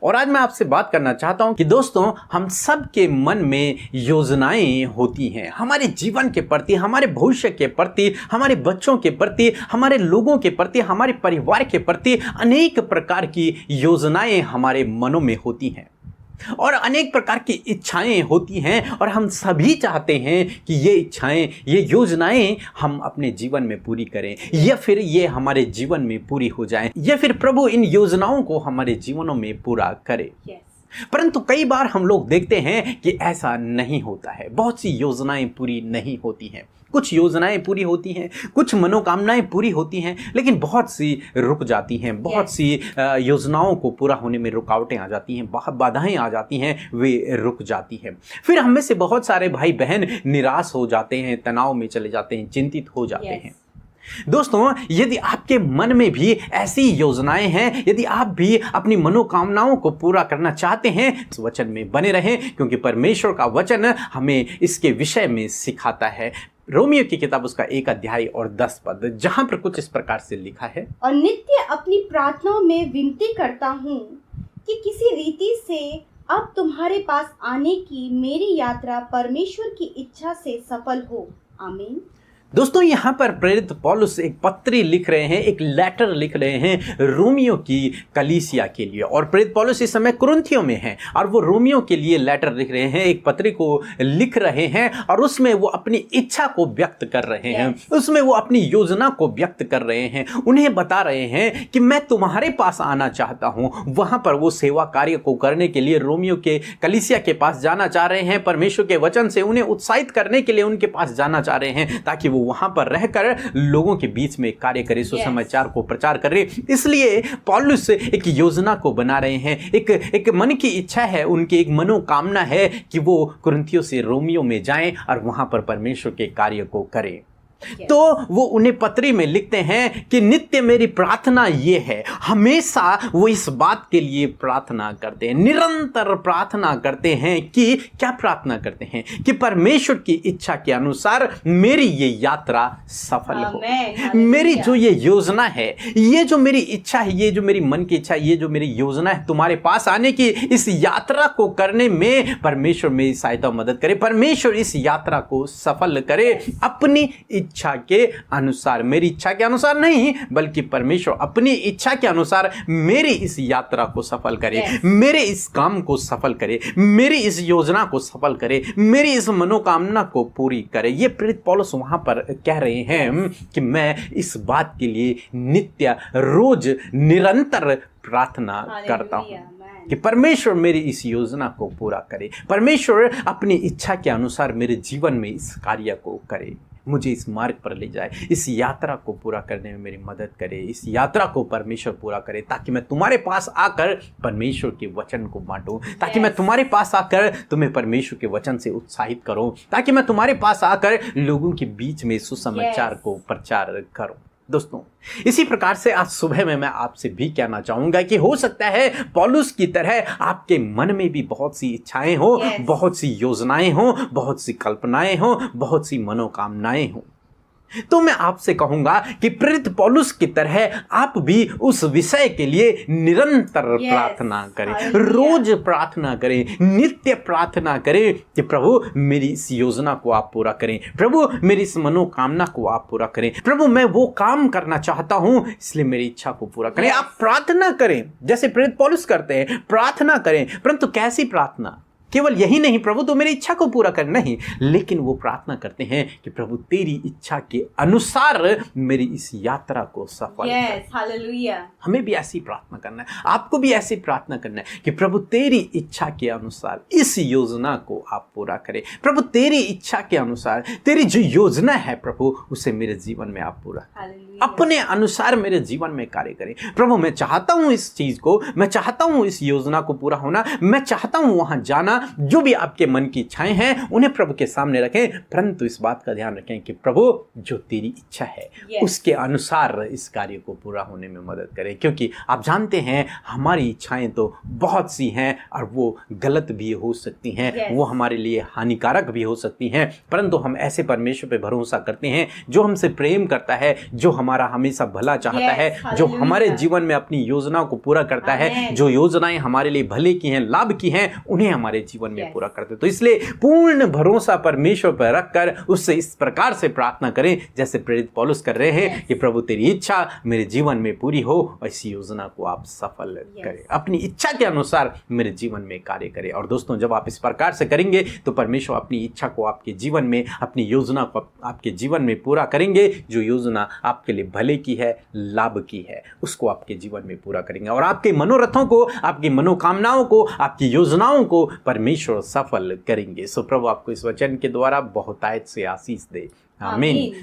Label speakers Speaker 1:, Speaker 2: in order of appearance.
Speaker 1: और आज मैं आपसे बात करना चाहता हूं कि दोस्तों, हम सब के मन में योजनाएं होती हैं, हमारे जीवन के प्रति, हमारे भविष्य के प्रति, हमारे बच्चों के प्रति, हमारे लोगों के प्रति, हमारे परिवार के प्रति अनेक प्रकार की योजनाएं हमारे मनों में होती हैं और अनेक प्रकार की इच्छाएं होती हैं और हम सभी चाहते हैं कि ये इच्छाएं, ये योजनाएं हम अपने जीवन में पूरी करें या फिर ये हमारे जीवन में पूरी हो जाएं या फिर प्रभु इन योजनाओं को हमारे जीवनों में पूरा करे। परंतु कई बार हम लोग देखते हैं कि ऐसा नहीं होता है। बहुत सी योजनाएं पूरी नहीं होती हैं, कुछ योजनाएं पूरी होती हैं, कुछ मनोकामनाएं पूरी होती हैं, लेकिन बहुत सी रुक जाती हैं। बहुत सी योजनाओं को पूरा होने में रुकावटें आ जाती हैं, बाधाएं आ जाती हैं, वे रुक जाती हैं। फिर हम में से बहुत सारे भाई बहन निराश हो जाते हैं, तनाव में चले जाते हैं, चिंतित हो जाते हैं। दोस्तों, यदि आपके मन में भी ऐसी योजनाएं हैं, यदि आप भी अपनी मनोकामनाओं को पूरा करना चाहते हैं, इस वचन में बने रहें, क्योंकि परमेश्वर का वचन हमें इसके विषय में सिखाता है। रोमियो की किताब उसका 1 अध्याय और 10 पद, जहां पर कुछ इस प्रकार से लिखा है,
Speaker 2: और नित्य अपनी प्रार्थनाओं में विनती करता हूँ कि किसी रीति से अब तुम्हारे पास आने की मेरी यात्रा परमेश्वर की इच्छा से सफल हो। आमीन।
Speaker 1: दोस्तों, यहाँ पर प्रेरित पौलुस एक पत्री लिख रहे हैं, एक लेटर लिख रहे हैं रोमियो की कलीसिया के लिए। और प्रेरित पौलुस इस समय कुरिन्थियों में हैं और वो रोमियो के लिए लेटर लिख रहे हैं, एक पत्री को लिख रहे हैं और उसमें वो अपनी इच्छा को व्यक्त कर रहे हैं, उसमें वो अपनी योजना को व्यक्त कर रहे हैं। उन्हें बता रहे हैं कि मैं तुम्हारे पास आना चाहता हूँ। वहाँ पर वो सेवा कार्य को करने के लिए रोमियो के कलीसिया के पास जाना चाह रहे हैं, परमेश्वर के वचन से उन्हें उत्साहित करने के लिए उनके पास जाना चाह रहे हैं, ताकि वो वहां पर रहकर लोगों के बीच में कार्य करे, सुसमाचार को प्रचार करे। इसलिए पौलुस एक योजना को बना रहे हैं, एक मन की इच्छा है, उनकी एक मनोकामना है कि वो कुरिन्थियों से रोमियो में जाएं और वहां पर परमेश्वर के कार्य को करें। तो वो उन्हें पत्री में लिखते हैं कि नित्य मेरी प्रार्थना ये है, हमेशा वो इस बात के लिए प्रार्थना करते हैं, निरंतर प्रार्थना करते हैं कि क्या प्रार्थना करते हैं कि परमेश्वर की इच्छा के अनुसार मेरी ये यात्रा सफल हो। मेरी जो ये योजना है, ये जो मेरी इच्छा है, ये जो मेरी मन की इच्छा है, ये जो मेरी योजना है तुम्हारे पास आने की, इस यात्रा को करने में परमेश्वर मेरी सहायता मदद करे, परमेश्वर इस यात्रा को सफल करे अपनी इच्छा के अनुसार। मेरी इच्छा के अनुसार नहीं, बल्कि परमेश्वर अपनी इच्छा के अनुसार मेरी इस यात्रा को सफल करे, मेरे इस काम को सफल करे, मेरी इस योजना को सफल करे, मेरी इस मनोकामना को पूरी करे। ये प्रेरित पौलुस वहां पर कह रहे हैं कि मैं इस बात के लिए नित्य, रोज, निरंतर प्रार्थना करता हूं कि परमेश्वर मेरी इस योजना को पूरा करे, परमेश्वर अपनी इच्छा के अनुसार मेरे जीवन में इस कार्य को करे, मुझे इस मार्ग पर ले जाए, इस यात्रा को पूरा करने में मेरी मदद करे, इस यात्रा को परमेश्वर पूरा करे, ताकि मैं तुम्हारे पास आकर परमेश्वर के वचन को बांटूं, ताकि मैं तुम्हारे पास आकर तुम्हें परमेश्वर के वचन से उत्साहित करूं, ताकि मैं तुम्हारे पास आकर लोगों के बीच में सुसमाचार को प्रचार करूं। दोस्तों, इसी प्रकार से आज सुबह में मैं आपसे भी कहना चाहूंगा कि हो सकता है पौलुस की तरह आपके मन में भी बहुत सी इच्छाएं हो, बहुत सी योजनाएं हो, बहुत सी कल्पनाएं हो, बहुत सी मनोकामनाएं हो। तो मैं आपसे कहूंगा कि प्रेरित पौलुस की तरह आप भी उस विषय के लिए निरंतर प्रार्थना करें, रोज प्रार्थना करें, नित्य प्रार्थना करें कि प्रभु मेरी इस योजना को आप पूरा करें, प्रभु मेरी इस मनोकामना को आप पूरा करें, प्रभु मैं वो काम करना चाहता हूं, इसलिए मेरी इच्छा को पूरा करें। आप प्रार्थना करें जैसे प्रेरित पौलुस करते हैं, प्रार्थना करें, परंतु कैसी प्रार्थना? केवल यही नहीं प्रभु तो मेरी इच्छा को पूरा कर, नहीं, लेकिन वो प्रार्थना करते हैं कि प्रभु तेरी इच्छा के अनुसार मेरी इस यात्रा को सफल कर।
Speaker 2: हालेलुया।
Speaker 1: हमें भी ऐसी प्रार्थना करना है, आपको भी ऐसी प्रार्थना करना है कि प्रभु तेरी इच्छा के अनुसार इस योजना को आप पूरा करें, प्रभु तेरी इच्छा के अनुसार तेरी जो योजना है प्रभु उसे मेरे जीवन में आप पूरा अपने अनुसार मेरे जीवन में कार्य करें। प्रभु मैं चाहता हूं इस चीज को, मैं चाहता हूं इस योजना को पूरा होना, मैं चाहता हूं वहां जाना, योजना, जो भी आपके मन की इच्छाएं हैं उन्हें प्रभु के सामने रखें, परंतु इस बात का ध्यान रखें कि प्रभु जो तेरी इच्छा है उसके अनुसार इस कार्य को पूरा होने में मदद करें। क्योंकि आप जानते हैं हमारी इच्छाएं तो बहुत सी हैं और वो गलत भी हो सकती हैं, वो हमारे लिए हानिकारक भी हो सकती हैं, परंतु हम ऐसे परमेश्वर पे भरोसा करते हैं जो हमसे प्रेम करता है, जो हमारा हमेशा भला चाहता है, जो हमारे जीवन में अपनी योजनाओं को पूरा करता है, जो योजनाएं हमारे लिए भले की हैं, लाभ की हैं, उन्हें हमारे जीवन में पूरा करते हैं। तो इसलिए पूर्ण भरोसा परमेश्वर पर रखकर उससे इस प्रकार से प्रार्थना करें जैसे प्रेरित पौलुस कर रहे हैं कि प्रभु तेरी इच्छा मेरे जीवन में पूरी हो और इस योजना को आप सफल करें, अपनी इच्छा के अनुसार मेरे जीवन में कार्य करें। और दोस्तों, जब आप इस प्रकार से करेंगे तो परमेश्वर अपनी इच्छा को आपके जीवन में, अपनी योजना को आपके जीवन में पूरा करेंगे। जो योजना आपके लिए भले की है, लाभ की है, उसको आपके जीवन में पूरा करेंगे और आपके मनोरथों को, आपकी मनोकामनाओं को, आपकी योजनाओं को परमेश्वर सफल करेंगे। सो प्रभु आपको इस वचन के द्वारा बहुतायत से आशीष दे। आमीन।